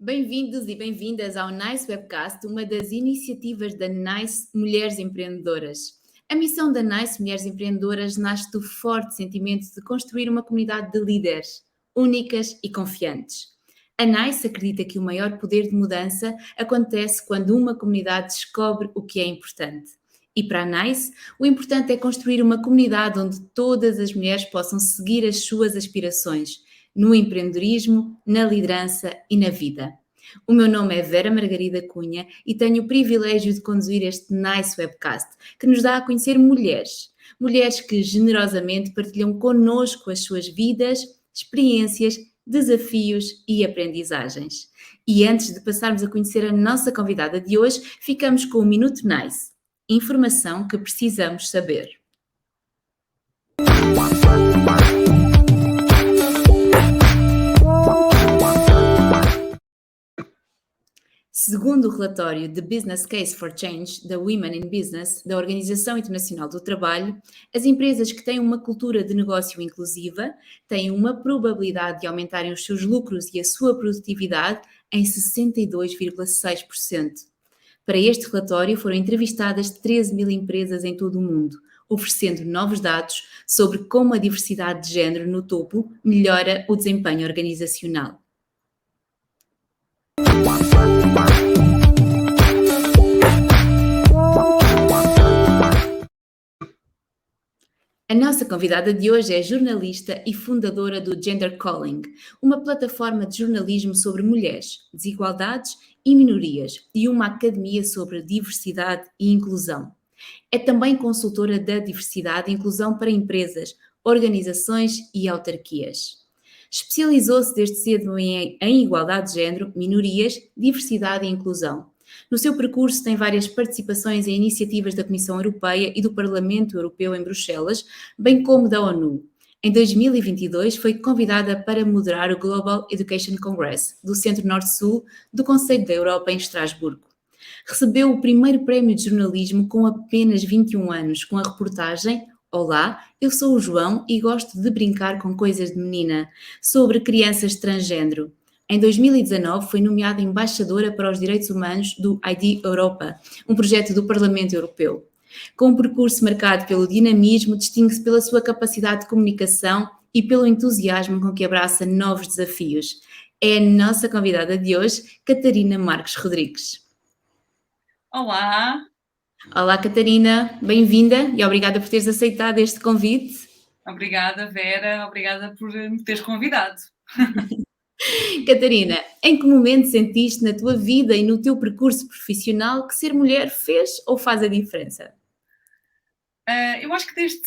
Bem-vindos e bem-vindas ao NICE Webcast, uma das iniciativas da NICE Mulheres Empreendedoras. A missão da NICE Mulheres Empreendedoras nasce do forte sentimento de construir uma comunidade de líderes, únicas e confiantes. A NICE acredita que o maior poder de mudança acontece quando uma comunidade descobre o que é importante. E para a NICE, o importante é construir uma comunidade onde todas as mulheres possam seguir as suas aspirações, no empreendedorismo, na liderança e na vida. O meu nome é Vera Margarida Cunha e tenho o privilégio de conduzir este NICE Webcast, que nos dá a conhecer mulheres que generosamente partilham connosco as suas vidas, experiências, desafios e aprendizagens. E antes de passarmos a conhecer a nossa convidada de hoje, ficamos com o Minuto NICE. Informação que precisamos saber. Segundo o relatório The Business Case for Change, da Women in Business, da Organização Internacional do Trabalho, as empresas que têm uma cultura de negócio inclusiva têm uma probabilidade de aumentarem os seus lucros e a sua produtividade em 62,6%. Para este relatório foram entrevistadas 13 mil empresas em todo o mundo, oferecendo novos dados sobre como a diversidade de género no topo melhora o desempenho organizacional. A nossa convidada de hoje é jornalista e fundadora do Gender Calling, uma plataforma de jornalismo sobre mulheres, desigualdades e minorias e uma academia sobre diversidade e inclusão. É também consultora da diversidade e inclusão para empresas, organizações e autarquias. Especializou-se desde cedo em igualdade de género, minorias, diversidade e inclusão. No seu percurso tem várias participações em iniciativas da Comissão Europeia e do Parlamento Europeu em Bruxelas, bem como da ONU. Em 2022 foi convidada para moderar o Global Education Congress do Centro Norte-Sul do Conselho da Europa em Estrasburgo. Recebeu o primeiro prémio de jornalismo com apenas 21 anos, com a reportagem Olá, eu sou o João e gosto de brincar com coisas de menina, sobre crianças transgênero. Em 2019 foi nomeada embaixadora para os direitos humanos do ID Europa, um projeto do Parlamento Europeu. Com um percurso marcado pelo dinamismo, distingue-se pela sua capacidade de comunicação e pelo entusiasmo com que abraça novos desafios. É a nossa convidada de hoje, Catarina Marques Rodrigues. Olá! Olá, Catarina, bem-vinda e obrigada por teres aceitado este convite. Obrigada, Vera, obrigada por me teres convidado. Catarina, em que momento sentiste na tua vida e no teu percurso profissional que ser mulher fez ou faz a diferença? Eu acho que desde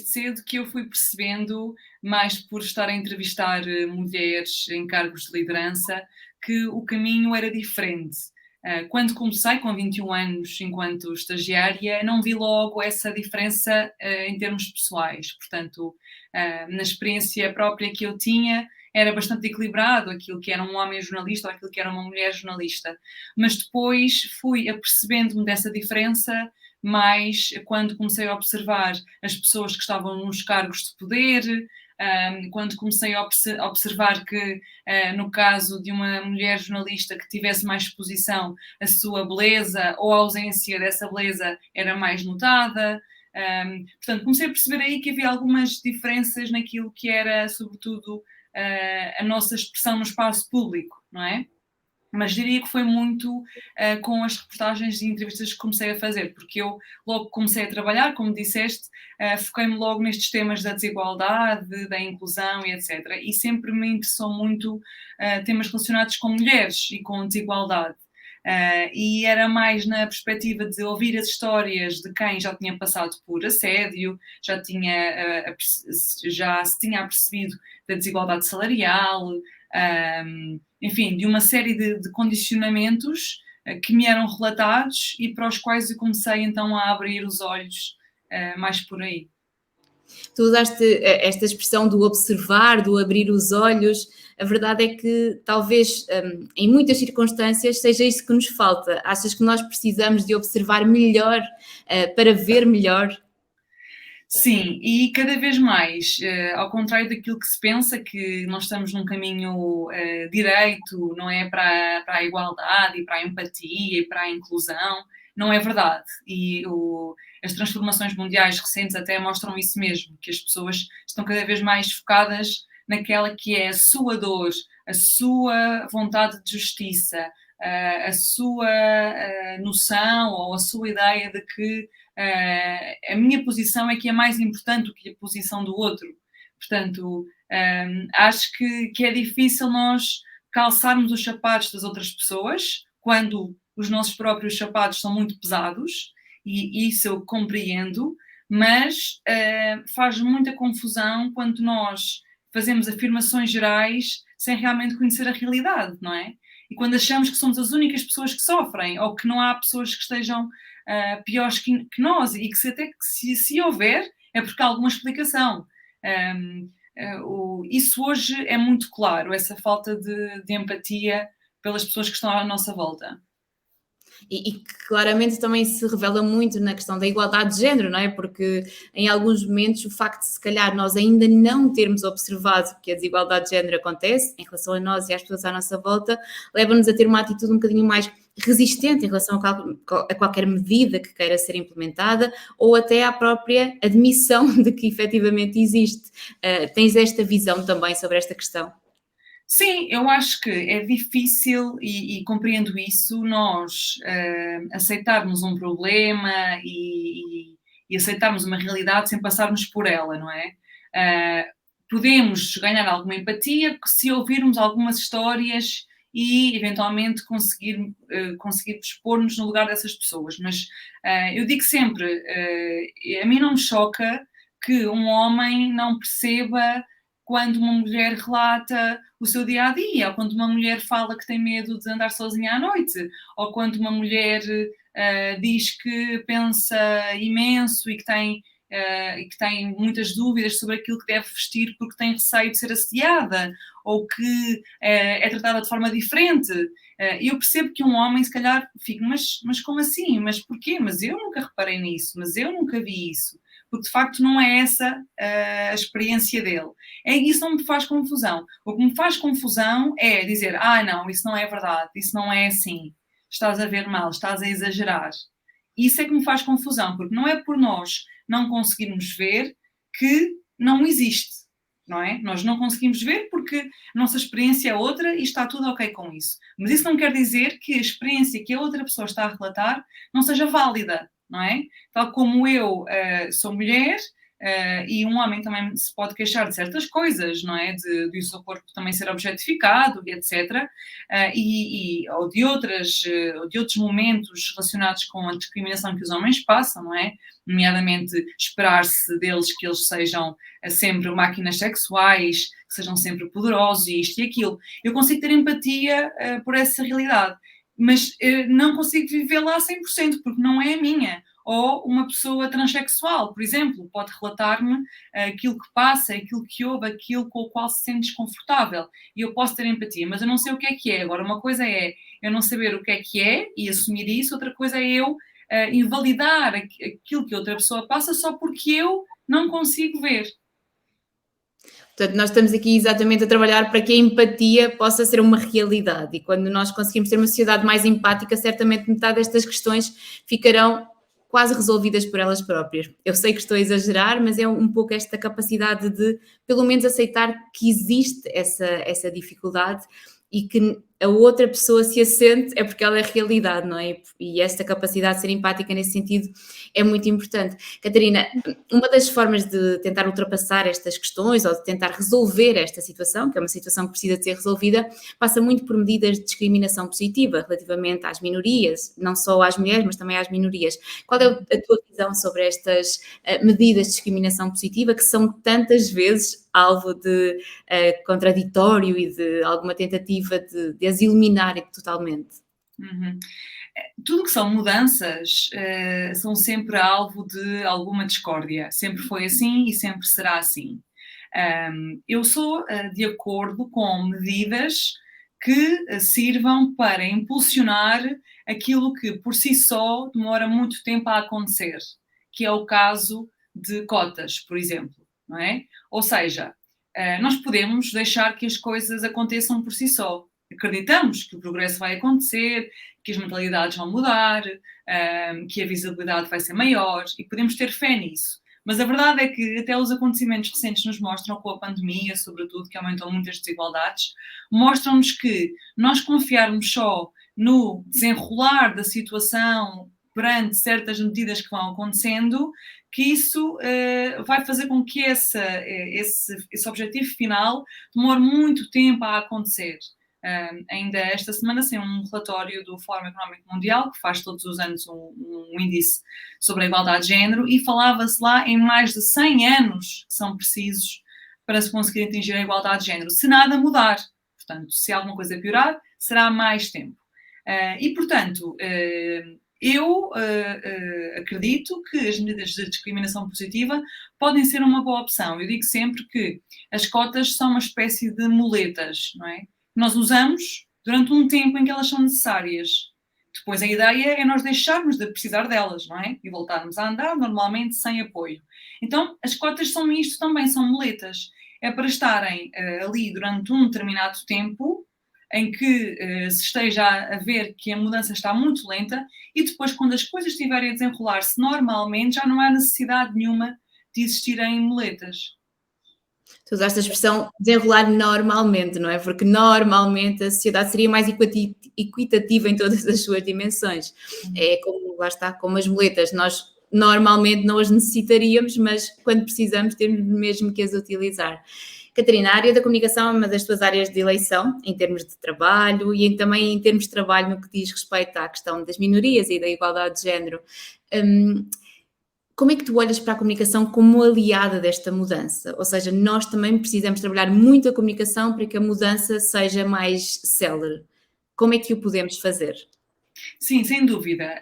cedo que eu fui percebendo, mais por estar a entrevistar mulheres em cargos de liderança, que o caminho era diferente. Quando comecei com 21 anos enquanto estagiária, não vi logo essa diferença em termos pessoais. Portanto, na experiência própria que eu tinha, era bastante equilibrado aquilo que era um homem jornalista ou aquilo que era uma mulher jornalista. Mas depois fui apercebendo-me dessa diferença mais quando comecei a observar as pessoas que estavam nos cargos de poder, quando comecei a observar que, no caso de uma mulher jornalista que tivesse mais exposição, a sua beleza ou a ausência dessa beleza era mais notada. Portanto, comecei a perceber aí que havia algumas diferenças naquilo que era, sobretudo, a nossa expressão no espaço público, não é? Mas diria que foi muito com as reportagens e entrevistas que comecei a fazer, porque eu logo comecei a trabalhar, como disseste, foquei-me logo nestes temas da desigualdade, da inclusão e etc. E sempre me interessou muito temas relacionados com mulheres e com desigualdade. E era mais na perspectiva de ouvir as histórias de quem já tinha passado por assédio, já se tinha apercebido da desigualdade salarial, enfim, de uma série de condicionamentos que me eram relatados e para os quais eu comecei então a abrir os olhos mais por aí. Tu usaste esta expressão do observar, do abrir os olhos. A verdade é que talvez em muitas circunstâncias seja isso que nos falta. Achas que nós precisamos de observar melhor para ver melhor? Sim, e cada vez mais, ao contrário daquilo que se pensa, que nós estamos num caminho direito, não é? Para a igualdade e para a empatia e para a inclusão, não é verdade. E as transformações mundiais recentes até mostram isso mesmo, que as pessoas estão cada vez mais focadas naquela que é a sua dor, a sua vontade de justiça, a sua noção ou a sua ideia de que a minha posição é que é mais importante do que a posição do outro. Portanto, acho que é difícil nós calçarmos os sapatos das outras pessoas quando os nossos próprios sapatos são muito pesados, e isso eu compreendo, mas faz muita confusão quando nós fazemos afirmações gerais sem realmente conhecer a realidade, não é? E quando achamos que somos as únicas pessoas que sofrem, ou que não há pessoas que estejam piores que nós, e que se houver, é porque há alguma explicação. Isso hoje é muito claro, essa falta de empatia pelas pessoas que estão à nossa volta. E que claramente também se revela muito na questão da igualdade de género, não é? Porque em alguns momentos o facto de se calhar nós ainda não termos observado que a desigualdade de género acontece em relação a nós e às pessoas à nossa volta, leva-nos a ter uma atitude um bocadinho mais resistente em relação a qualquer medida que queira ser implementada ou até à própria admissão de que efetivamente existe. Tens esta visão também sobre esta questão? Sim, eu acho que é difícil, e compreendo isso, nós aceitarmos um problema e aceitarmos uma realidade sem passarmos por ela, não é? Podemos ganhar alguma empatia se ouvirmos algumas histórias e eventualmente conseguirmos pôr-nos no lugar dessas pessoas. Mas eu digo sempre, a mim não me choca que um homem não perceba quando uma mulher relata o seu dia a dia, ou quando uma mulher fala que tem medo de andar sozinha à noite, ou quando uma mulher diz que pensa imenso e que tem muitas dúvidas sobre aquilo que deve vestir porque tem receio de ser assediada, ou que é tratada de forma diferente. Eu percebo que um homem, se calhar, fica, mas como assim? Mas porquê? Mas eu nunca reparei nisso, mas eu nunca vi isso. Porque de facto não é essa a experiência dele. Isso não me faz confusão. O que me faz confusão é dizer, não, isso não é verdade, isso não é assim, estás a ver mal, estás a exagerar. Isso é que me faz confusão, porque não é por nós não conseguirmos ver que não existe, não é? Nós não conseguimos ver porque a nossa experiência é outra e está tudo ok com isso. Mas isso não quer dizer que a experiência que a outra pessoa está a relatar não seja válida, não é? Tal como eu sou mulher, e um homem também se pode queixar de certas coisas, não é? De o seu corpo também ser objetificado, etc. Ou de outros momentos relacionados com a discriminação que os homens passam, não é? Nomeadamente esperar-se deles que eles sejam sempre máquinas sexuais, que sejam sempre poderosos e isto e aquilo. Eu consigo ter empatia por essa realidade, mas não consigo vivê-la a 100%, porque não é a minha. Ou uma pessoa transexual, por exemplo, pode relatar-me aquilo que passa, aquilo que ouve, aquilo com o qual se sente desconfortável. E eu posso ter empatia, mas eu não sei o que é. Agora, uma coisa é eu não saber o que é e assumir isso, outra coisa é eu invalidar aquilo que outra pessoa passa só porque eu não consigo ver. Portanto, nós estamos aqui exatamente a trabalhar para que a empatia possa ser uma realidade e quando nós conseguimos ter uma sociedade mais empática, certamente metade destas questões ficarão quase resolvidas por elas próprias. Eu sei que estou a exagerar, mas é um pouco esta capacidade de, pelo menos, aceitar que existe essa dificuldade e que a outra pessoa se assente é porque ela é realidade, não é? E esta capacidade de ser empática nesse sentido é muito importante. Catarina, uma das formas de tentar ultrapassar estas questões ou de tentar resolver esta situação, que é uma situação que precisa de ser resolvida, passa muito por medidas de discriminação positiva relativamente às minorias, não só às mulheres, mas também às minorias. Qual é a tua visão sobre estas medidas de discriminação positiva que são tantas vezes alvo de contraditório e de alguma tentativa de as eliminarem totalmente? Uhum. Tudo que são mudanças são sempre alvo de alguma discórdia. Sempre foi assim e sempre será assim. Eu sou de acordo com medidas que sirvam para impulsionar aquilo que por si só demora muito tempo a acontecer, que é o caso de cotas, por exemplo, não é? Ou seja, nós podemos deixar que as coisas aconteçam por si só. Acreditamos que o progresso vai acontecer, que as mentalidades vão mudar, que a visibilidade vai ser maior e podemos ter fé nisso. Mas a verdade é que até os acontecimentos recentes nos mostram, com a pandemia, sobretudo, que aumentou muitas desigualdades, mostram-nos que nós confiarmos só no desenrolar da situação perante certas medidas que vão acontecendo, que isso vai fazer com que esse objetivo final demore muito tempo a acontecer. Ainda esta semana saiu um relatório do Fórum Económico Mundial, que faz todos os anos um índice sobre a igualdade de género, e falava-se lá em mais de 100 anos que são precisos para se conseguir atingir a igualdade de género, se nada mudar. Portanto, se alguma coisa piorar, será mais tempo. E, portanto, eu acredito que as medidas de discriminação positiva podem ser uma boa opção. Eu digo sempre que as cotas são uma espécie de muletas, não é? Nós usamos durante um tempo em que elas são necessárias. Depois a ideia é nós deixarmos de precisar delas, não é? E voltarmos a andar normalmente sem apoio. Então, as cotas são isto também, são muletas. É para estarem ali durante um determinado tempo em que se esteja a ver que a mudança está muito lenta e depois, quando as coisas estiverem a desenrolar-se normalmente, já não há necessidade nenhuma de existirem muletas. Tu usaste a expressão desenrolar normalmente, não é? Porque normalmente a sociedade seria mais equitativa em todas as suas dimensões. É como, lá está, como as muletas, nós normalmente não as necessitaríamos, mas quando precisamos temos mesmo que as utilizar. Catarina, a área da comunicação é uma das tuas áreas de eleição, em termos de trabalho e também em termos de trabalho no que diz respeito à questão das minorias e da igualdade de género. Como é que tu olhas para a comunicação como aliada desta mudança? Ou seja, nós também precisamos trabalhar muito a comunicação para que a mudança seja mais célere. Como é que o podemos fazer? Sim, sem dúvida.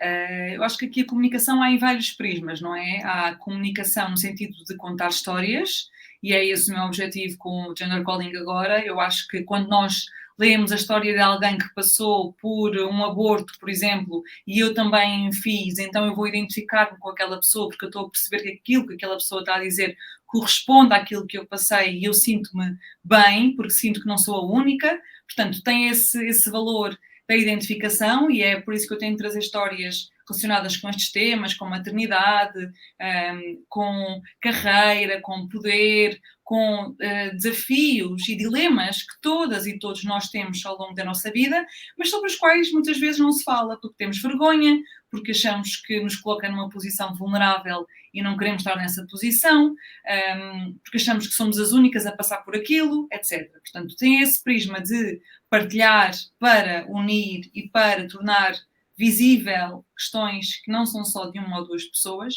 Eu acho que aqui a comunicação há em vários prismas, não é? Há a comunicação no sentido de contar histórias, e é esse o meu objetivo com o Gender Calling agora. Eu acho que quando nós lemos a história de alguém que passou por um aborto, por exemplo, e eu também fiz, então eu vou identificar-me com aquela pessoa, porque eu estou a perceber que aquilo que aquela pessoa está a dizer corresponde àquilo que eu passei e eu sinto-me bem, porque sinto que não sou a única. Portanto, tem esse valor da identificação, e é por isso que eu tenho de trazer histórias relacionadas com estes temas, com maternidade, com carreira, com poder, com desafios e dilemas que todas e todos nós temos ao longo da nossa vida, mas sobre os quais muitas vezes não se fala, porque temos vergonha, porque achamos que nos coloca numa posição vulnerável e não queremos estar nessa posição, porque achamos que somos as únicas a passar por aquilo, etc. Portanto, tem esse prisma de partilhar para unir e para tornar visível questões que não são só de uma ou duas pessoas.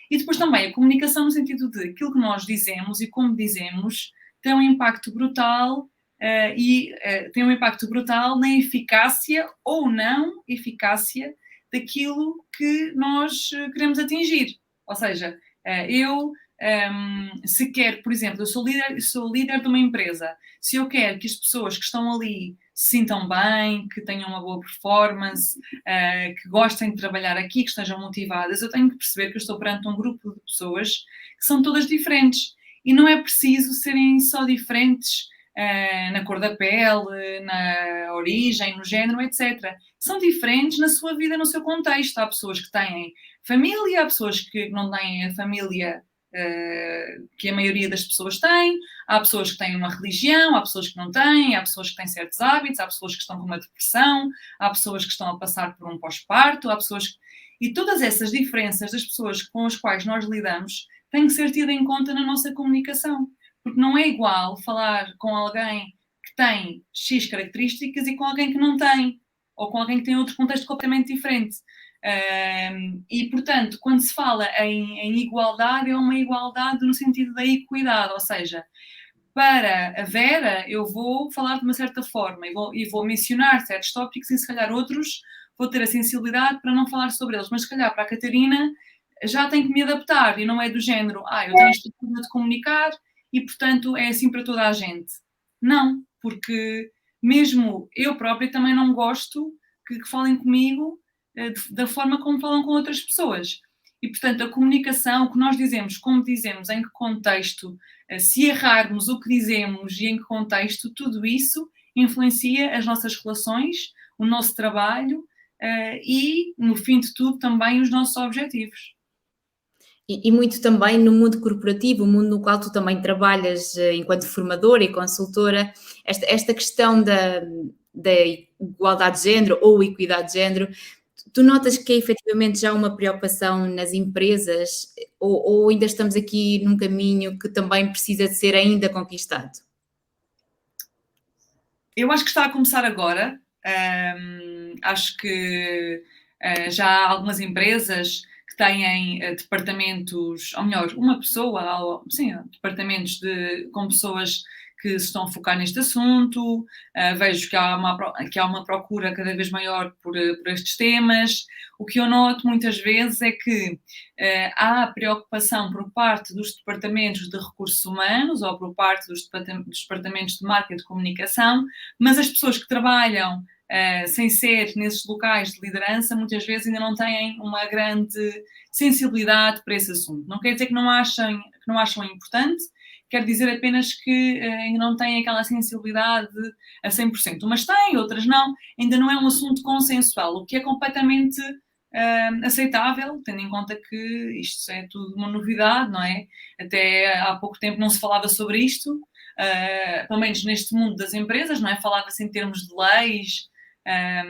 E depois também a comunicação no sentido de aquilo que nós dizemos e como dizemos tem um impacto brutal tem um impacto brutal na eficácia ou não eficácia daquilo que nós queremos atingir. Ou seja, se quer, por exemplo, eu sou líder de uma empresa, se eu quero que as pessoas que estão ali se sintam bem, que tenham uma boa performance, que gostem de trabalhar aqui, que estejam motivadas, eu tenho que perceber que eu estou perante um grupo de pessoas que são todas diferentes. E não é preciso serem só diferentes na cor da pele, na origem, no género, etc. São diferentes na sua vida, no seu contexto. Há pessoas que têm família, há pessoas que não têm a família que a maioria das pessoas tem, há pessoas que têm uma religião, há pessoas que não têm, há pessoas que têm certos hábitos, há pessoas que estão com uma depressão, há pessoas que estão a passar por um pós-parto, há pessoas... E todas essas diferenças das pessoas com as quais nós lidamos têm que ser tidas em conta na nossa comunicação. Porque não é igual falar com alguém que tem X características e com alguém que não tem, ou com alguém que tem outro contexto completamente diferente. E, portanto, quando se fala em igualdade, é uma igualdade no sentido da equidade, ou seja, para a Vera eu vou falar de uma certa forma e vou mencionar certos tópicos e se calhar outros vou ter a sensibilidade para não falar sobre eles, mas se calhar para a Catarina já tenho que me adaptar e não é do género, eu tenho esta forma de comunicar e, portanto, é assim para toda a gente. Não, porque mesmo eu própria também não gosto que falem comigo da forma como falam com outras pessoas. E, portanto, a comunicação, o que nós dizemos, como dizemos, em que contexto, se errarmos o que dizemos e em que contexto, tudo isso influencia as nossas relações, o nosso trabalho e, no fim de tudo, também os nossos objetivos. E muito também no mundo corporativo, o mundo no qual tu também trabalhas enquanto formadora e consultora, esta questão da igualdade de género ou equidade de género, tu notas que é efetivamente já uma preocupação nas empresas ou ainda estamos aqui num caminho que também precisa de ser ainda conquistado? Eu acho que está a começar agora. Acho que já há algumas empresas que têm departamentos, ou melhor, uma pessoa, sim, departamentos com pessoas que se estão a focar neste assunto. Vejo que há uma procura cada vez maior por estes temas. O que eu noto muitas vezes é que há preocupação por parte dos departamentos de recursos humanos ou por parte dos departamentos de marketing e de comunicação, mas as pessoas que trabalham sem ser nesses locais de liderança, muitas vezes ainda não têm uma grande sensibilidade para esse assunto. Não quer dizer que não acham importante, quer dizer apenas que ainda não têm aquela sensibilidade a 100%. Umas têm, outras não. Ainda não é um assunto consensual, o que é completamente aceitável, tendo em conta que isto é tudo uma novidade, não é? Até há pouco tempo não se falava sobre isto, pelo menos neste mundo das empresas, não é? Falava-se em termos de leis,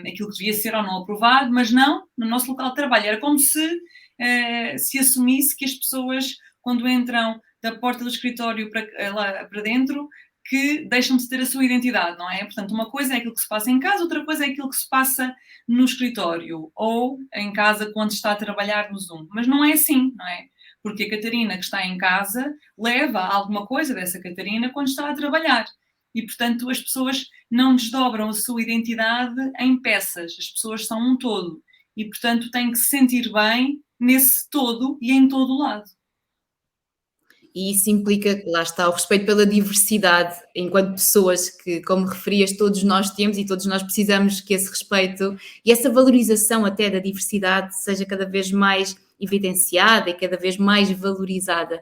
aquilo que devia ser ou não aprovado, mas não, no nosso local de trabalho. Era como se assumisse que as pessoas, quando entram da porta do escritório para dentro, que deixam de ter a sua identidade, não é? Portanto, uma coisa é aquilo que se passa em casa, outra coisa é aquilo que se passa no escritório ou em casa quando está a trabalhar no Zoom. Mas não é assim, não é? Porque a Catarina que está em casa leva alguma coisa dessa Catarina quando está a trabalhar. E, portanto, as pessoas não desdobram a sua identidade em peças. As pessoas são um todo. E, portanto, têm que se sentir bem nesse todo e em todo o lado. E isso implica, lá está, o respeito pela diversidade, enquanto pessoas que, como referias, todos nós temos e todos nós precisamos que esse respeito e essa valorização até da diversidade seja cada vez mais evidenciada e cada vez mais valorizada.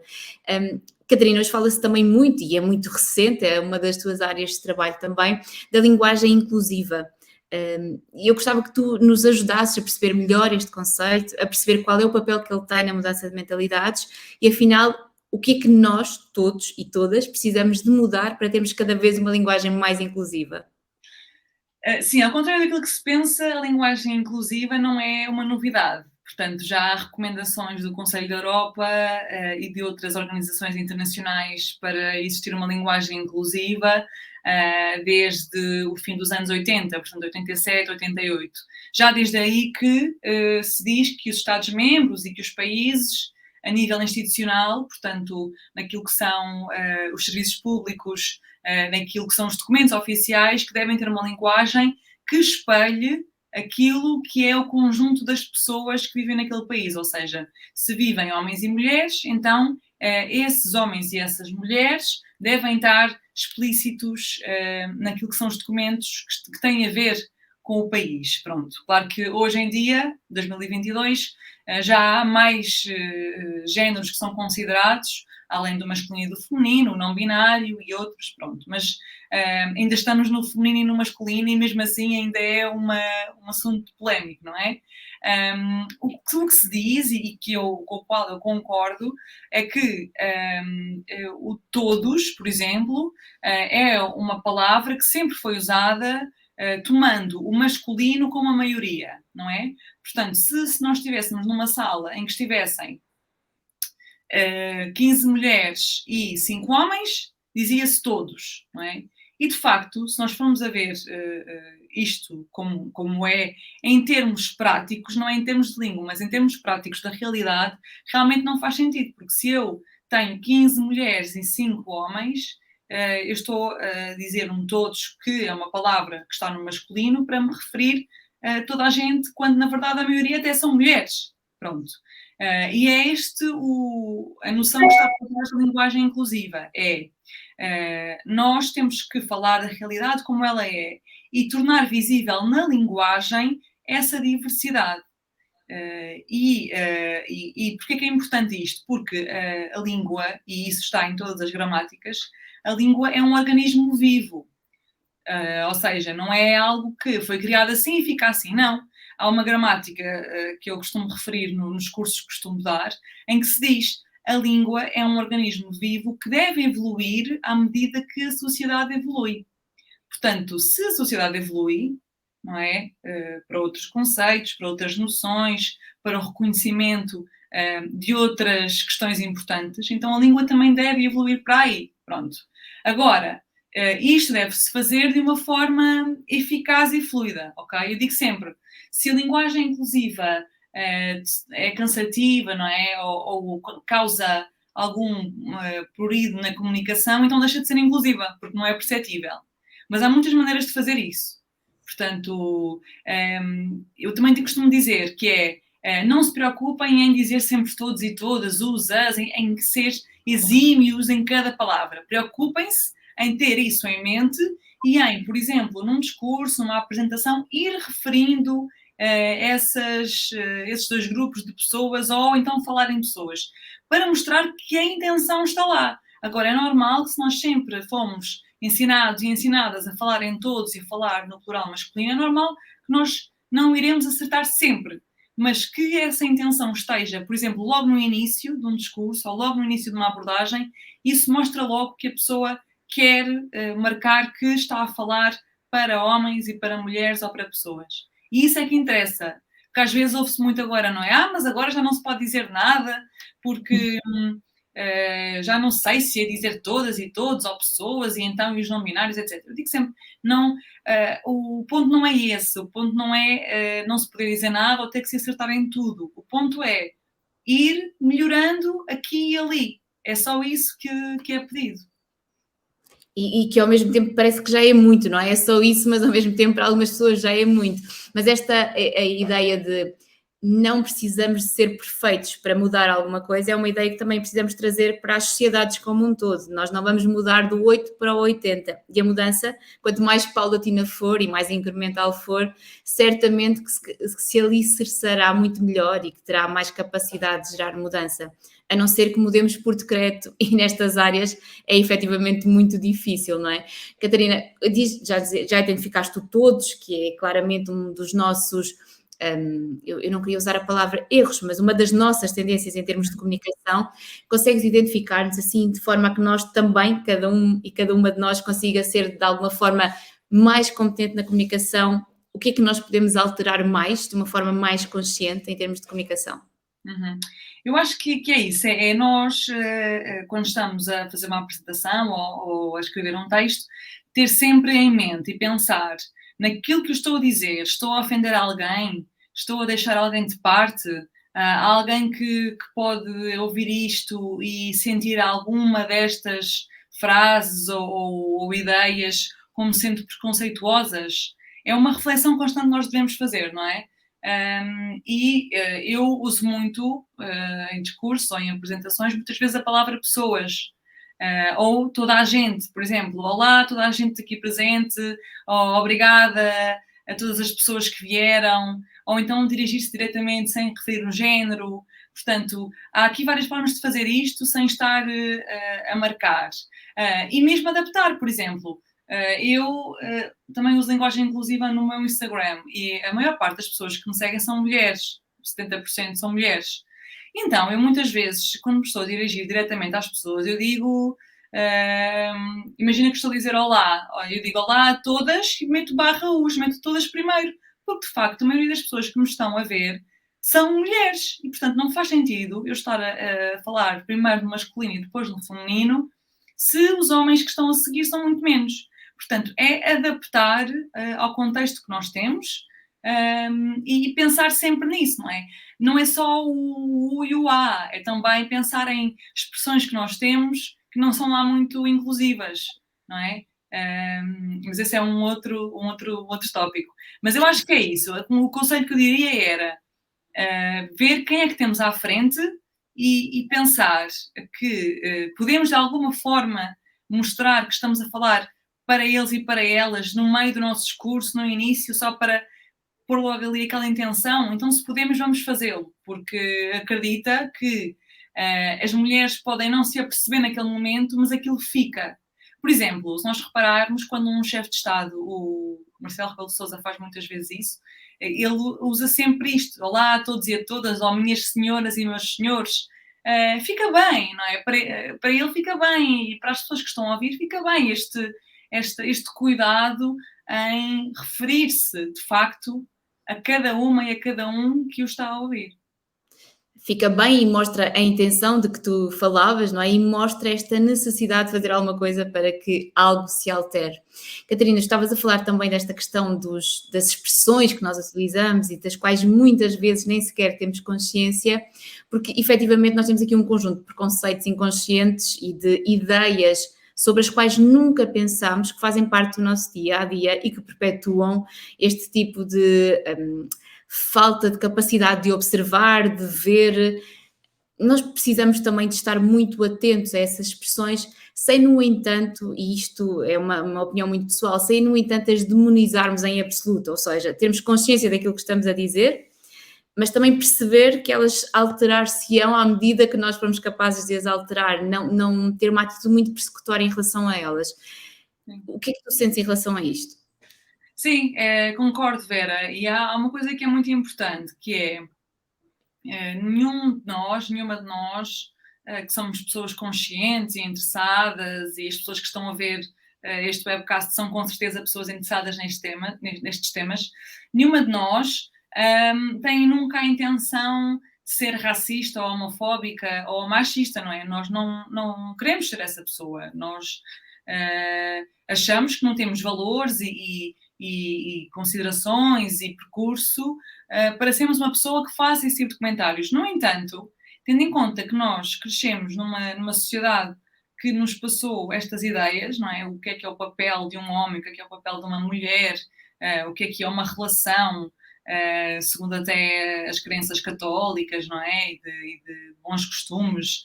Catarina, hoje fala-se também muito, e é muito recente, é uma das tuas áreas de trabalho também, da linguagem inclusiva. E eu gostava que tu nos ajudasses a perceber melhor este conceito, a perceber qual é o papel que ele tem na mudança de mentalidades e, afinal, o que é que nós, todos e todas, precisamos de mudar para termos cada vez uma linguagem mais inclusiva? Sim, ao contrário daquilo que se pensa, a linguagem inclusiva não é uma novidade. Portanto, já há recomendações do Conselho da Europa e de outras organizações internacionais para existir uma linguagem inclusiva desde o fim dos anos 80, portanto, 87, 88. Já desde aí que se diz que os Estados-membros e que os países, a nível institucional, portanto, naquilo que são os serviços públicos, naquilo que são os documentos oficiais, que devem ter uma linguagem que espelhe aquilo que é o conjunto das pessoas que vivem naquele país. Ou seja, se vivem homens e mulheres, então esses homens e essas mulheres devem estar explícitos naquilo que são os documentos que têm a ver com o país. Pronto. Claro que hoje em dia, 2022, já há mais géneros que são considerados, além do masculino e do feminino, o não binário e outros, pronto. Mas ainda estamos no feminino e no masculino e mesmo assim ainda é um assunto polémico, não é? O que se diz e com o qual eu concordo é que o todos, por exemplo, é uma palavra que sempre foi usada tomando o masculino como a maioria, não é? Portanto, se nós estivéssemos numa sala em que estivessem 15 mulheres e 5 homens, dizia-se todos, não é? E, de facto, se nós formos a ver isto como é em termos práticos, não é em termos de língua, mas em termos práticos da realidade, realmente não faz sentido, porque se eu tenho 15 mulheres e 5 homens, eu estou a dizer um todos, que é uma palavra que está no masculino, para me referir a toda a gente, quando na verdade a maioria até são mulheres. Pronto. E é a noção que está por trás da linguagem inclusiva. Nós temos que falar da realidade como ela é e tornar visível na linguagem essa diversidade. E porquê que é importante isto? Porque a língua, e isso está em todas as gramáticas, a língua é um organismo vivo. Ou seja, não é algo que foi criado assim e fica assim, não. Há uma gramática que eu costumo referir nos cursos que costumo dar, em que se diz a língua é um organismo vivo que deve evoluir à medida que a sociedade evolui. Portanto, se a sociedade evolui, não é? Para outros conceitos, para outras noções, para o reconhecimento de outras questões importantes, então a língua também deve evoluir para aí. Pronto. Agora, isto deve-se fazer de uma forma eficaz e fluida, ok? Eu digo sempre, se a linguagem inclusiva é cansativa, não é? Ou causa algum prurido na comunicação, então deixa de ser inclusiva, porque não é perceptível. Mas há muitas maneiras de fazer isso. Portanto, eu também costumo dizer que não se preocupem em dizer sempre todos e todas, os, as, em ser exímios em cada palavra. Preocupem-se em ter isso em mente e em, por exemplo, num discurso, numa apresentação, ir referindo esses dois grupos de pessoas ou então falar em pessoas, para mostrar que a intenção está lá. Agora, é normal que se nós sempre fomos ensinados e ensinadas a falar em todos e a falar no plural masculino, é normal que nós não iremos acertar sempre, mas que essa intenção esteja, por exemplo, logo no início de um discurso ou logo no início de uma abordagem, isso mostra logo que a pessoa quer marcar que está a falar para homens e para mulheres ou para pessoas. E isso é que interessa. Porque às vezes ouve-se muito agora, não é? Mas agora já não se pode dizer nada, porque já não sei se é dizer todas e todos, ou pessoas, e então e os não binários, etc. Eu digo sempre, não, o ponto não é esse, o ponto não é não se poder dizer nada ou ter que se acertar em tudo. O ponto é ir melhorando aqui e ali. É só isso que é pedido. E que ao mesmo tempo parece que já é muito, não é? É só isso, mas ao mesmo tempo para algumas pessoas já é muito. Mas esta a ideia de não precisamos de ser perfeitos para mudar alguma coisa é uma ideia que também precisamos trazer para as sociedades como um todo. Nós não vamos mudar do 8 para o 80. E a mudança, quanto mais paulatina for e mais incremental for, certamente que se alicerçará muito melhor e que terá mais capacidade de gerar mudança. A não ser que mudemos por decreto, e nestas áreas é efetivamente muito difícil, não é? Catarina, já identificaste o todos, que é claramente um dos nossos, eu não queria usar a palavra erros, mas uma das nossas tendências em termos de comunicação. Consegues identificar-nos assim, de forma a que nós também, cada um e cada uma de nós, consiga ser de alguma forma mais competente na comunicação? O que é que nós podemos alterar mais, de uma forma mais consciente em termos de comunicação? Uhum. Eu acho que é isso, é nós, quando estamos a fazer uma apresentação ou a escrever um texto, ter sempre em mente e pensar naquilo que eu estou a dizer, estou a ofender alguém, estou a deixar alguém de parte, alguém que pode ouvir isto e sentir alguma destas frases ou ideias como sendo preconceituosas. É uma reflexão constante que nós devemos fazer, não é? Eu uso muito em discursos ou em apresentações, muitas vezes a palavra pessoas, ou toda a gente, por exemplo, olá, toda a gente aqui presente, ou obrigada a todas as pessoas que vieram, ou então dirigir-se diretamente sem referir o género. Portanto, há aqui várias formas de fazer isto sem estar a marcar. E mesmo adaptar, por exemplo. Eu também uso linguagem inclusiva no meu Instagram e a maior parte das pessoas que me seguem são mulheres, 70% são mulheres. Então, eu muitas vezes, quando me estou a dirigir diretamente às pessoas, eu digo, imagina que estou a dizer olá, eu digo olá a todas e meto barra us, meto todas primeiro, porque de facto a maioria das pessoas que me estão a ver são mulheres e, portanto, não faz sentido eu estar a falar primeiro no masculino e depois no feminino se os homens que estão a seguir são muito menos. Portanto, é adaptar ao contexto que nós temos e pensar sempre nisso, não é? Não é só o U e o A, é também pensar em expressões que nós temos que não são lá muito inclusivas, não é? Mas esse é um outro tópico. Mas eu acho que é isso. O conselho que eu diria era ver quem é que temos à frente e pensar que podemos, de alguma forma, mostrar que estamos a falar para eles e para elas no meio do nosso discurso, no início, só para pôr logo ali aquela intenção. Então, se podemos, vamos fazê-lo, porque acredita que as mulheres podem não se aperceber naquele momento, mas aquilo fica. Por exemplo, se nós repararmos, quando um chefe de Estado, o Marcelo Rebelo de Sousa faz muitas vezes isso, ele usa sempre isto: olá a todos e a todas, ou minhas senhoras e meus senhores. Fica bem, não é? Para ele fica bem, e para as pessoas que estão a ouvir fica bem este cuidado em referir-se, de facto, a cada uma e a cada um que o está a ouvir. Fica bem e mostra a intenção de que tu falavas, não é? E mostra esta necessidade de fazer alguma coisa para que algo se altere. Catarina, estavas a falar também desta questão das expressões que nós utilizamos e das quais muitas vezes nem sequer temos consciência, porque efetivamente nós temos aqui um conjunto de preconceitos inconscientes e de ideias sobre as quais nunca pensamos, que fazem parte do nosso dia a dia e que perpetuam este tipo de falta de capacidade de observar, de ver. Nós precisamos também de estar muito atentos a essas expressões, sem, no entanto, e isto é uma opinião muito pessoal, sem, no entanto, as demonizarmos em absoluto, ou seja, termos consciência daquilo que estamos a dizer, mas também perceber que elas alterar-se-ão à medida que nós formos capazes de as alterar, não ter uma atitude muito persecutória em relação a elas. Sim. O que é que tu sentes em relação a isto? Sim, concordo, Vera. E há uma coisa que é muito importante, que é nenhuma de nós, que somos pessoas conscientes e interessadas, e as pessoas que estão a ver este webcast são com certeza pessoas interessadas nestes temas, nenhuma de nós tem nunca a intenção de ser racista ou homofóbica ou machista, não é? Nós não queremos ser essa pessoa. Nós achamos que não temos valores e considerações e percurso para sermos uma pessoa que faça esse tipo de comentários. No entanto, tendo em conta que nós crescemos numa sociedade que nos passou estas ideias, não é? O que é o papel de um homem, o que é o papel de uma mulher, o que é uma relação, segundo até as crenças católicas, não é? E de bons costumes.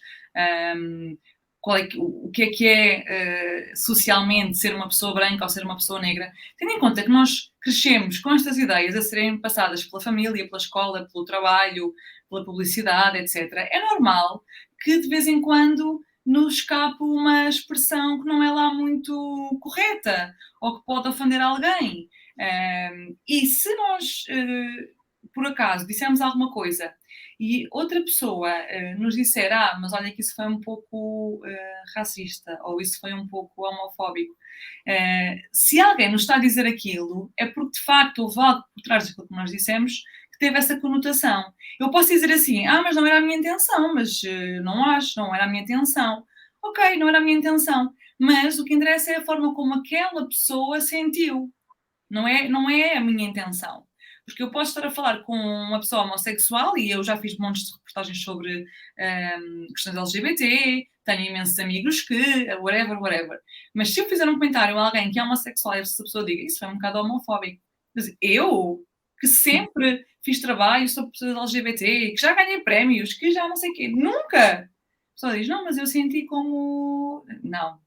O que é socialmente ser uma pessoa branca ou ser uma pessoa negra, tendo em conta que nós crescemos com estas ideias a serem passadas pela família, pela escola, pelo trabalho, pela publicidade, etc., é normal que de vez em quando nos escape uma expressão que não é lá muito correta ou que pode ofender alguém. E se nós, por acaso, dissermos alguma coisa e outra pessoa nos disser, mas olha que isso foi um pouco racista, ou isso foi um pouco homofóbico, se alguém nos está a dizer aquilo, é porque de facto houve algo por trás daquilo que nós dissemos que teve essa conotação. Eu posso dizer assim, mas não era a minha intenção, mas não era a minha intenção. Ok, não era a minha intenção, mas o que interessa é a forma como aquela pessoa sentiu, não é a minha intenção. Porque eu posso estar a falar com uma pessoa homossexual e eu já fiz montes de reportagens sobre questões LGBT, tenho imensos amigos que, whatever. Mas se eu fizer um comentário a alguém que é homossexual e essa pessoa diga isso é um bocado homofóbico. Mas eu, que sempre fiz trabalho sobre pessoas LGBT, que já ganhei prémios, que já não sei o quê, nunca! A pessoa diz, não, mas eu senti como... Não,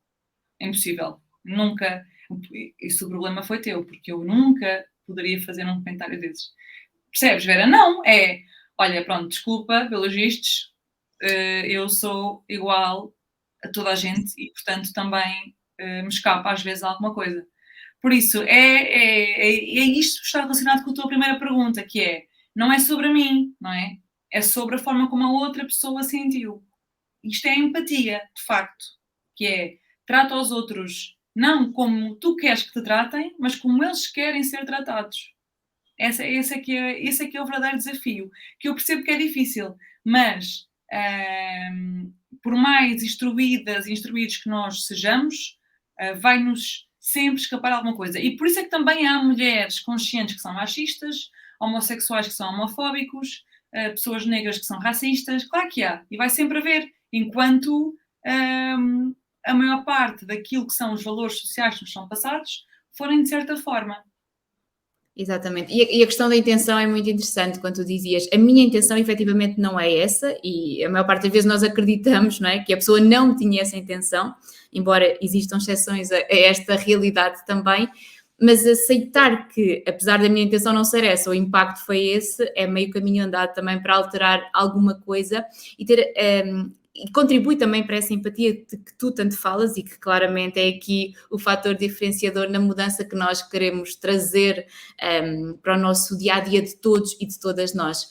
é impossível. Nunca. Isso o problema foi teu, porque eu nunca poderia fazer um comentário desses. Percebes, Vera? Não, olha, pronto, desculpa pelos vistos, eu sou igual a toda a gente e, portanto, também me escapa às vezes alguma coisa. Por isso, isto que está relacionado com a tua primeira pergunta, que não é sobre mim, não é? É sobre a forma como a outra pessoa sentiu. Isto é empatia, de facto, que trata os outros não como tu queres que te tratem, mas como eles querem ser tratados. Esse é que é o verdadeiro desafio, que eu percebo que é difícil, mas por mais instruídas e instruídos que nós sejamos, vai-nos sempre escapar alguma coisa. E por isso é que também há mulheres conscientes que são machistas, homossexuais que são homofóbicos, pessoas negras que são racistas, claro que há, e vai sempre haver, enquanto a maior parte daquilo que são os valores sociais que nos são passados forem de certa forma. Exatamente. E a questão da intenção é muito interessante, quando tu dizias, a minha intenção efetivamente não é essa, e a maior parte das vezes nós acreditamos, não é, que a pessoa não tinha essa intenção, embora existam exceções a esta realidade também, mas aceitar que, apesar da minha intenção não ser essa, o impacto foi esse, é meio caminho andado também para alterar alguma coisa e ter... e contribui também para essa empatia de que tu tanto falas e que claramente é aqui o fator diferenciador na mudança que nós queremos trazer para o nosso dia-a-dia de todos e de todas nós.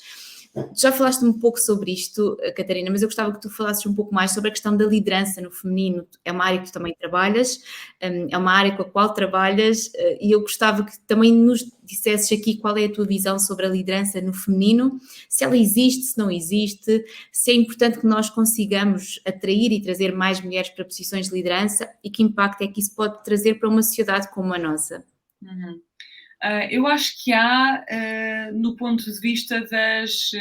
Já falaste um pouco sobre isto, Catarina, mas eu gostava que tu falasses um pouco mais sobre a questão da liderança no feminino. É uma área que tu também trabalhas, é uma área com a qual trabalhas, e eu gostava que também nos dissesses aqui qual é a tua visão sobre a liderança no feminino, se ela existe, se não existe, se é importante que nós consigamos atrair e trazer mais mulheres para posições de liderança e que impacto é que isso pode trazer para uma sociedade como a nossa. Uhum. Eu acho que há, no ponto de vista das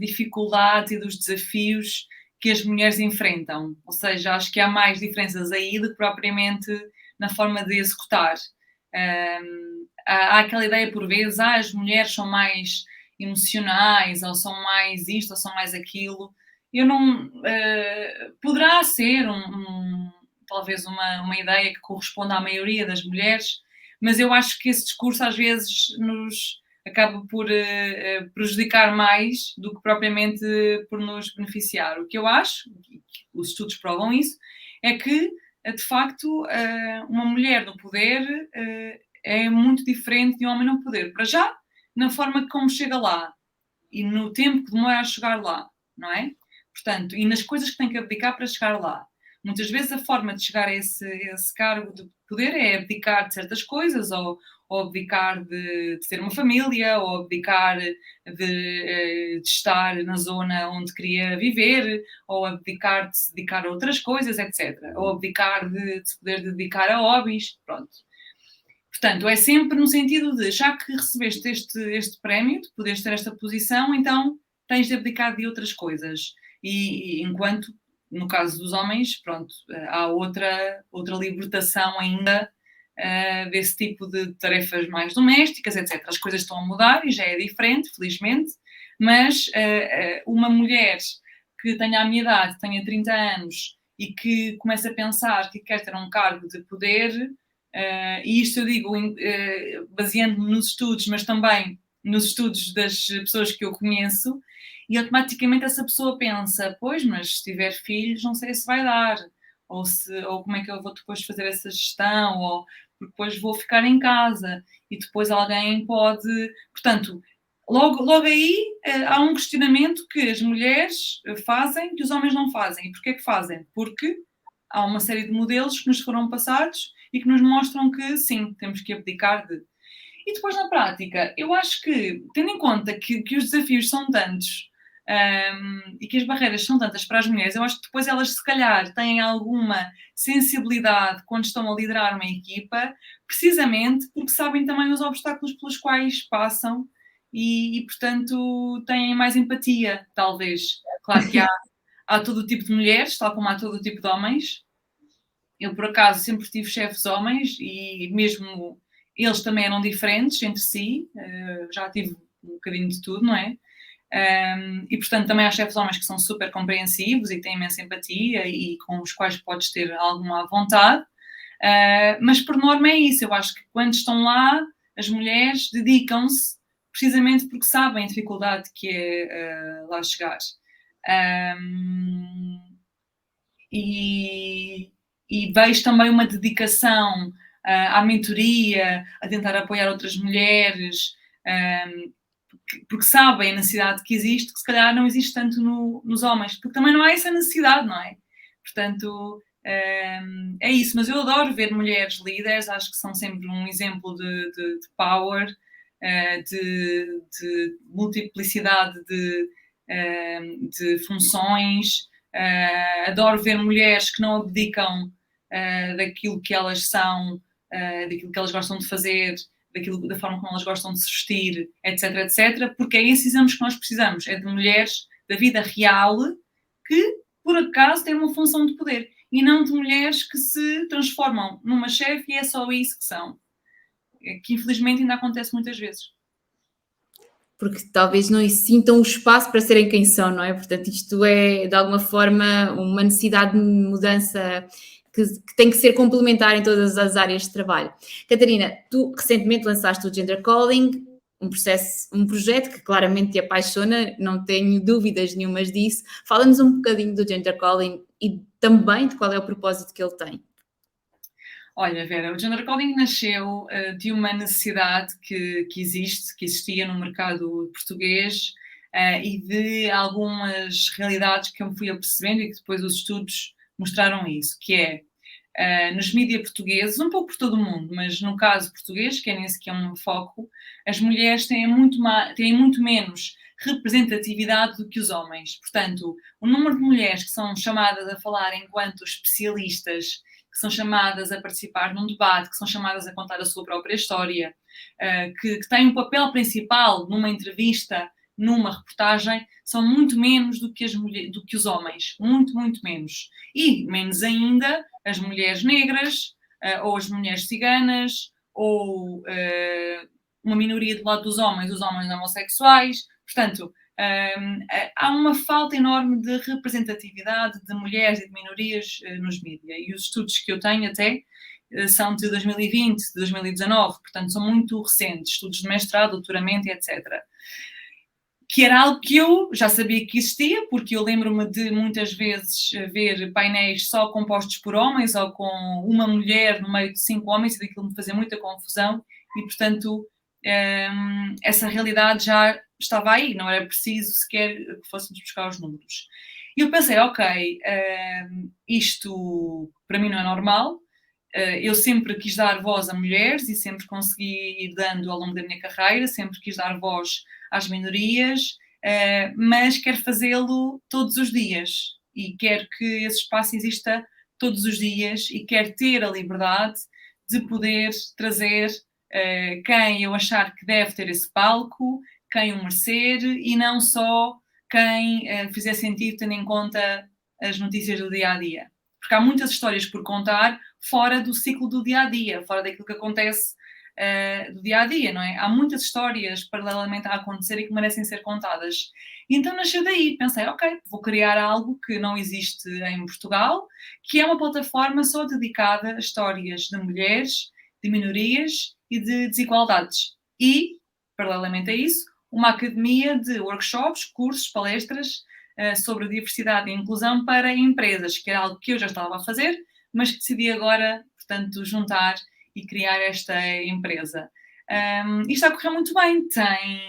dificuldades e dos desafios que as mulheres enfrentam. Ou seja, acho que há mais diferenças aí do que propriamente na forma de executar. Há aquela ideia por vezes, as mulheres são mais emocionais, ou são mais isto, ou são mais aquilo. Eu não... poderá ser talvez uma ideia que corresponda à maioria das mulheres, mas eu acho que esse discurso às vezes nos acaba por prejudicar mais do que propriamente por nos beneficiar. O que eu acho, os estudos provam isso, é que, de facto, uma mulher no poder é muito diferente de um homem no poder. Para já, na forma como chega lá e no tempo que demora a chegar lá, não é? Portanto, e nas coisas que tem que abdicar para chegar lá. Muitas vezes a forma de chegar a esse cargo de poder é abdicar de certas coisas, ou abdicar de ter uma família, ou abdicar de estar na zona onde queria viver, ou abdicar de se dedicar a outras coisas, etc. Ou abdicar de se poder dedicar a hobbies, pronto. Portanto, é sempre no sentido de, já que recebeste este prémio, de poderes ter esta posição, então tens de abdicar de outras coisas. E enquanto, no caso dos homens, pronto, há outra libertação ainda desse tipo de tarefas mais domésticas, etc. As coisas estão a mudar e já é diferente, felizmente, mas uma mulher que tenha a minha idade, tenha 30 anos e que comece a pensar que quer ter um cargo de poder, e isto eu digo baseando-me nos estudos, mas também nos estudos das pessoas que eu conheço, e automaticamente essa pessoa pensa, pois, mas se tiver filhos não sei se vai dar, ou como é que eu vou depois fazer essa gestão, ou porque depois vou ficar em casa, e depois alguém pode... Portanto, logo aí há um questionamento que as mulheres fazem que os homens não fazem. E porquê que fazem? Porque há uma série de modelos que nos foram passados e que nos mostram que, sim, temos que abdicar de... E depois, na prática, eu acho que, tendo em conta que os desafios são tantos e que as barreiras são tantas para as mulheres, eu acho que depois elas, se calhar, têm alguma sensibilidade quando estão a liderar uma equipa, precisamente porque sabem também os obstáculos pelos quais passam e portanto, têm mais empatia, talvez. Claro que há todo o tipo de mulheres, tal como há todo o tipo de homens. Eu, por acaso, sempre tive chefes homens e mesmo eles também eram diferentes entre si. Já tive um bocadinho de tudo, não é? E, portanto, também há chefes homens que são super compreensivos e têm imensa empatia e com os quais podes ter alguma vontade. Mas, por norma, é isso. Eu acho que quando estão lá, as mulheres dedicam-se precisamente porque sabem a dificuldade que é lá chegar. E vejo também uma dedicação à mentoria, a tentar apoiar outras mulheres, porque sabem a necessidade que existe, que se calhar não existe tanto nos homens, porque também não há essa necessidade, não é? Portanto, é isso. Mas eu adoro ver mulheres líderes, acho que são sempre um exemplo de power, de multiplicidade de funções. Adoro ver mulheres que não abdicam daquilo que elas são, daquilo que elas gostam de fazer, da forma como elas gostam de se vestir, etc, etc, porque é esses exames que nós precisamos, é de mulheres da vida real que, por acaso, têm uma função de poder. e não de mulheres que se transformam numa chefe e é só isso que são. Que infelizmente ainda acontece muitas vezes. Porque talvez não sintam o espaço para serem quem são, não é? Portanto, isto é de alguma forma uma necessidade de mudança que tem que ser complementar em todas as áreas de trabalho. Catarina, tu recentemente lançaste o Gender Calling, um projeto que claramente te apaixona, não tenho dúvidas nenhumas disso. Fala-nos um bocadinho do Gender Calling e também de qual é o propósito que ele tem. Olha, Vera, o Gender Calling nasceu de uma necessidade que existe, que existia no mercado português e de algumas realidades que eu me fui apercebendo e que depois os estudos mostraram isso, que é nos mídias portugueses, um pouco por todo o mundo, mas no caso português, que é nesse que é um foco, as mulheres têm muito menos representatividade do que os homens. Portanto, o número de mulheres que são chamadas a falar enquanto especialistas, que são chamadas a participar num debate, que são chamadas a contar a sua própria história, que têm um papel principal numa entrevista, numa reportagem, são muito menos do que os homens. Muito, muito menos. E menos ainda as mulheres negras, ou as mulheres ciganas, ou uma minoria do lado dos homens, os homens homossexuais. Portanto, há uma falta enorme de representatividade de mulheres e de minorias nos mídias. E os estudos que eu tenho até são de 2020, de 2019, portanto são muito recentes, estudos de mestrado, doutoramento, etc. Que era algo que eu já sabia que existia, porque eu lembro-me de muitas vezes ver painéis só compostos por homens ou com uma mulher no meio de 5 homens e daquilo me fazia muita confusão e, portanto, essa realidade já estava aí, não era preciso sequer que fôssemos buscar os números. E eu pensei, ok, isto para mim não é normal, eu sempre quis dar voz a mulheres e sempre consegui ir dando ao longo da minha carreira, sempre quis dar voz às minorias, mas quero fazê-lo todos os dias e quero que esse espaço exista todos os dias e quero ter a liberdade de poder trazer quem eu achar que deve ter esse palco, quem o merecer e não só quem fizer sentido tendo em conta as notícias do dia a dia. Porque há muitas histórias por contar fora do ciclo do dia a dia, fora daquilo que acontece do dia a dia, não é? Há muitas histórias paralelamente a acontecer e que merecem ser contadas. E então nasceu daí, pensei, ok, vou criar algo que não existe em Portugal, que é uma plataforma só dedicada a histórias de mulheres, de minorias e de desigualdades. E, paralelamente a isso, uma academia de workshops, cursos, palestras sobre diversidade e inclusão para empresas, que era algo que eu já estava a fazer, mas que decidi agora, portanto, juntar e criar esta empresa. E está a correr muito bem. Tem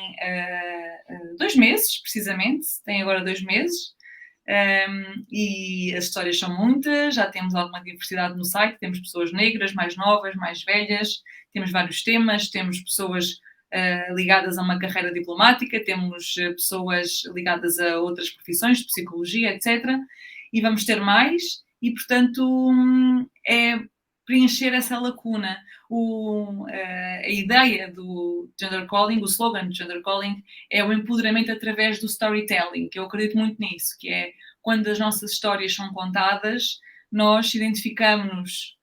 2 meses, precisamente. Tem agora 2 meses. E as histórias são muitas. Já temos alguma diversidade no site. Temos pessoas negras, mais novas, mais velhas. Temos vários temas. Temos pessoas ligadas a uma carreira diplomática. Temos pessoas ligadas a outras profissões, de psicologia, etc. E vamos ter mais. E, portanto, é preencher essa lacuna. A ideia do Gender Calling, o slogan do Gender Calling, é o empoderamento através do storytelling, que eu acredito muito nisso, que é quando as nossas histórias são contadas, nós identificamos-nos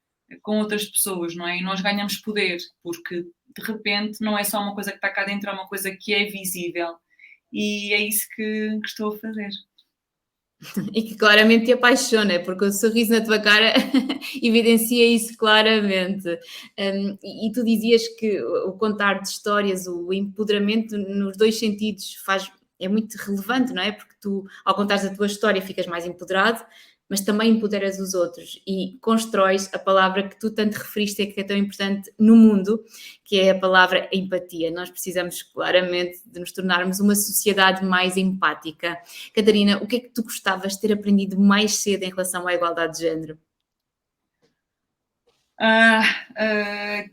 com outras pessoas, não é? E nós ganhamos poder, porque de repente não é só uma coisa que está cá dentro, é uma coisa que é visível. E é isso que estou a fazer. E que claramente te apaixona, porque o sorriso na tua cara evidencia isso claramente. E tu dizias que o contar de histórias, o empoderamento nos 2 sentidos é muito relevante, não é? Porque tu, ao contares a tua história, ficas mais empoderado, mas também empoderas os outros e constróis a palavra que tu tanto referiste e que é tão importante no mundo, que é a palavra empatia. Nós precisamos claramente de nos tornarmos uma sociedade mais empática. Catarina, o que é que tu gostavas de ter aprendido mais cedo em relação à igualdade de género?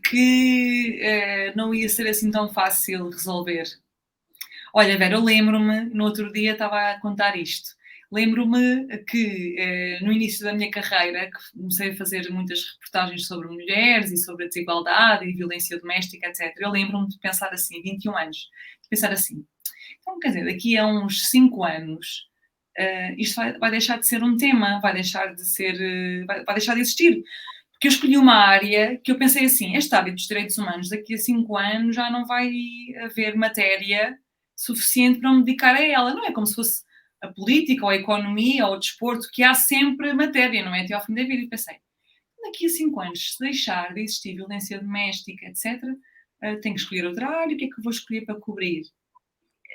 Que não ia ser assim tão fácil resolver. Olha, Vera, eu lembro-me, no outro dia estava a contar isto. Lembro-me que no início da minha carreira, que comecei a fazer muitas reportagens sobre mulheres e sobre a desigualdade e violência doméstica, etc. Eu lembro-me de pensar assim, 21 anos, de pensar assim, então quer dizer, daqui a uns 5 anos isto vai deixar de ser um tema, vai deixar de ser, vai deixar de existir. Porque eu escolhi uma área que eu pensei assim, este hábito dos direitos humanos, daqui a 5 anos já não vai haver matéria suficiente para me dedicar a ela. Não é como se fosse a política, ou a economia, ou o desporto, que há sempre matéria, não é? Até ao fim da vida. E pensei, daqui a 5 anos, se deixar de existir violência doméstica, etc., tenho que escolher outra área, o que é que eu vou escolher para cobrir?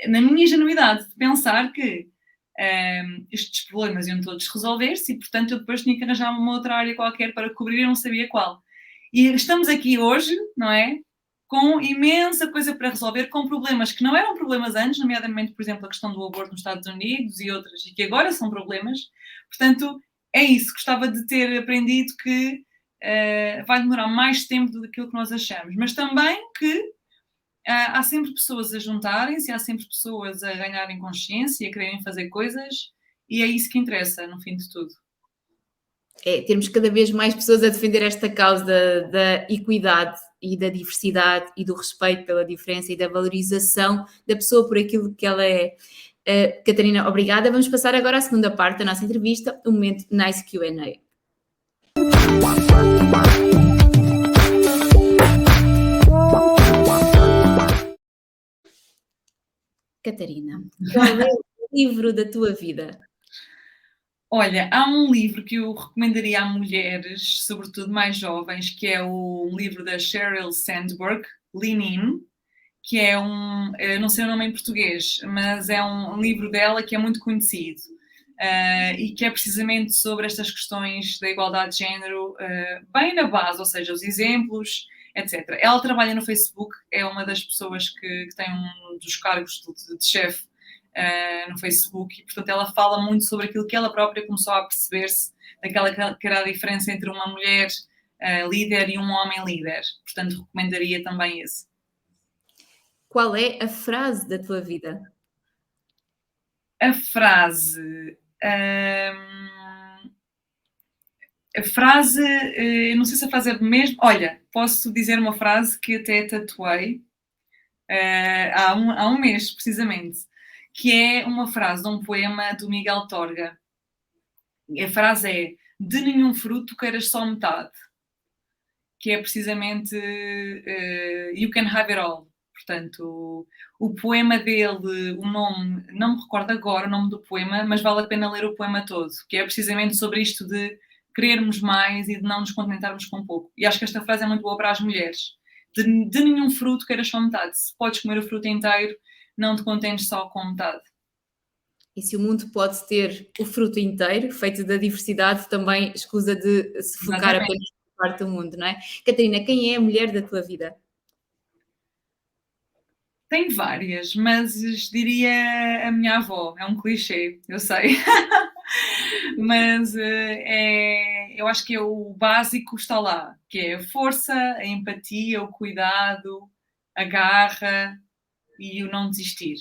Na minha ingenuidade de pensar que estes problemas iam todos resolver-se e, portanto, eu depois tinha que arranjar uma outra área qualquer para cobrir e eu não sabia qual. E estamos aqui hoje, não é? Com imensa coisa para resolver, com problemas que não eram problemas antes, nomeadamente, por exemplo, a questão do aborto nos Estados Unidos e outras, e que agora são problemas. Portanto, é isso. Gostava de ter aprendido que vai demorar mais tempo do que aquilo que nós achamos, mas também que há sempre pessoas a juntarem-se, há sempre pessoas a ganharem consciência e a quererem fazer coisas, e é isso que interessa, no fim de tudo. É, termos cada vez mais pessoas a defender esta causa da equidade e da diversidade e do respeito pela diferença e da valorização da pessoa por aquilo que ela é. Catarina, obrigada. Vamos passar agora à segunda parte da nossa entrevista, o momento Nice Q&A. Catarina, qual é o livro da tua vida? Olha, há um livro que eu recomendaria a mulheres, sobretudo mais jovens, que é um livro da Sheryl Sandberg, Lean In, que é não sei o nome em português, mas é um livro dela que é muito conhecido. E que é precisamente sobre estas questões da igualdade de género, bem na base, ou seja, os exemplos, etc. Ela trabalha no Facebook, é uma das pessoas que tem um dos cargos de chefe no Facebook, e portanto ela fala muito sobre aquilo que ela própria começou a perceber-se, daquela que era a diferença entre uma mulher líder e um homem líder. Portanto, recomendaria também esse. Qual é a frase da tua vida? A frase. A frase, eu não sei se a frase é mesmo. Olha, posso dizer uma frase que até tatuei há um mês, precisamente, que é uma frase de um poema do Miguel Torga. A frase é: de nenhum fruto queiras só metade, que é precisamente You can have it all. Portanto, o poema dele, o nome, não me recordo agora o nome do poema, mas vale a pena ler o poema todo, que é precisamente sobre isto de querermos mais e de não nos contentarmos com pouco. E acho que esta frase é muito boa para as mulheres. De nenhum fruto queiras só metade. Se podes comer o fruto inteiro, não te contentes só com metade. E se o mundo pode ter o fruto inteiro, feito da diversidade, também escusa de se focar apenas na parte do mundo, não é? Catarina, quem é a mulher da tua vida? Tenho várias, mas diria a minha avó. É um clichê, eu sei. Mas eu acho que é o básico está lá, que é a força, a empatia, o cuidado, a garra e o não desistir.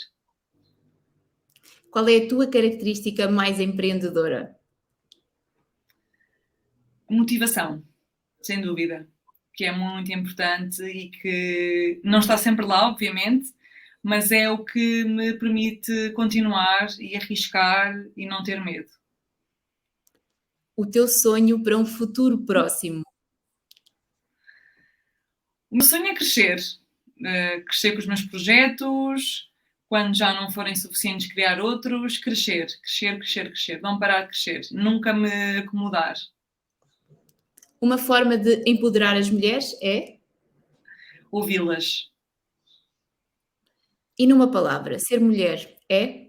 Qual é a tua característica mais empreendedora? Motivação, sem dúvida, que é muito importante e que não está sempre lá, obviamente, mas é o que me permite continuar e arriscar e não ter medo. O teu sonho para um futuro próximo? O meu sonho é crescer, crescer com os meus projetos, quando já não forem suficientes, criar outros, crescer, crescer, crescer, crescer, não parar de crescer, nunca me acomodar. Uma forma de empoderar as mulheres é? Ouvi-las. E numa palavra, ser mulher é?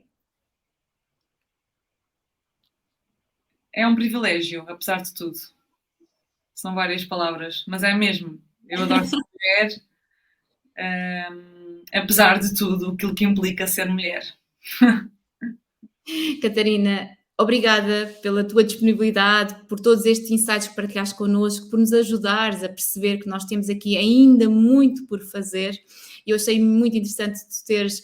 É um privilégio, apesar de tudo. São várias palavras, mas é mesmo. Eu adoro ser mulher, apesar de tudo, aquilo que implica ser mulher. Catarina, obrigada pela tua disponibilidade, por todos estes insights que partilhaste connosco, por nos ajudares a perceber que nós temos aqui ainda muito por fazer. Eu achei muito interessante tu teres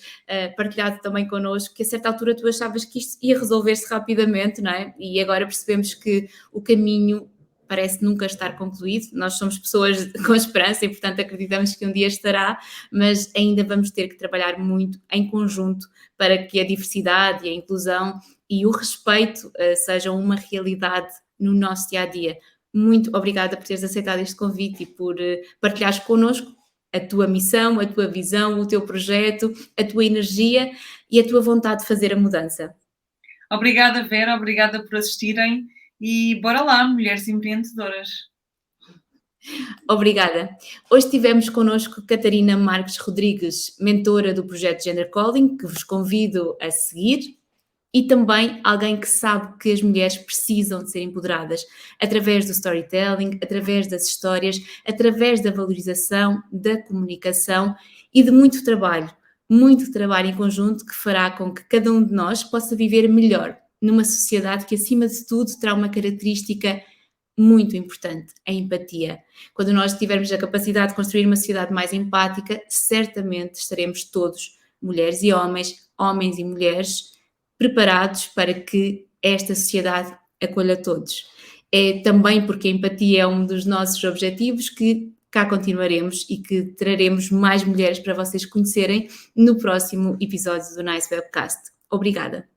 partilhado também connosco que a certa altura tu achavas que isto ia resolver-se rapidamente, não é? E agora percebemos que o caminho parece nunca estar concluído. Nós somos pessoas com esperança e, portanto, acreditamos que um dia estará, mas ainda vamos ter que trabalhar muito em conjunto para que a diversidade e a inclusão e o respeito sejam uma realidade no nosso dia-a-dia. Muito obrigada por teres aceitado este convite e por partilhares connosco a tua missão, a tua visão, o teu projeto, a tua energia e a tua vontade de fazer a mudança. Obrigada, Vera, obrigada por assistirem e bora lá, mulheres empreendedoras. Obrigada. Hoje tivemos connosco Catarina Marques Rodrigues, mentora do projeto Gender Calling, que vos convido a seguir, e também alguém que sabe que as mulheres precisam de ser empoderadas através do storytelling, através das histórias, através da valorização, da comunicação e de muito trabalho em conjunto que fará com que cada um de nós possa viver melhor numa sociedade que, acima de tudo, terá uma característica muito importante, a empatia. Quando nós tivermos a capacidade de construir uma sociedade mais empática, certamente estaremos todos, mulheres e homens, homens e mulheres, preparados para que esta sociedade acolha todos. É também porque a empatia é um dos nossos objetivos que cá continuaremos e que traremos mais mulheres para vocês conhecerem no próximo episódio do Nice Webcast. Obrigada.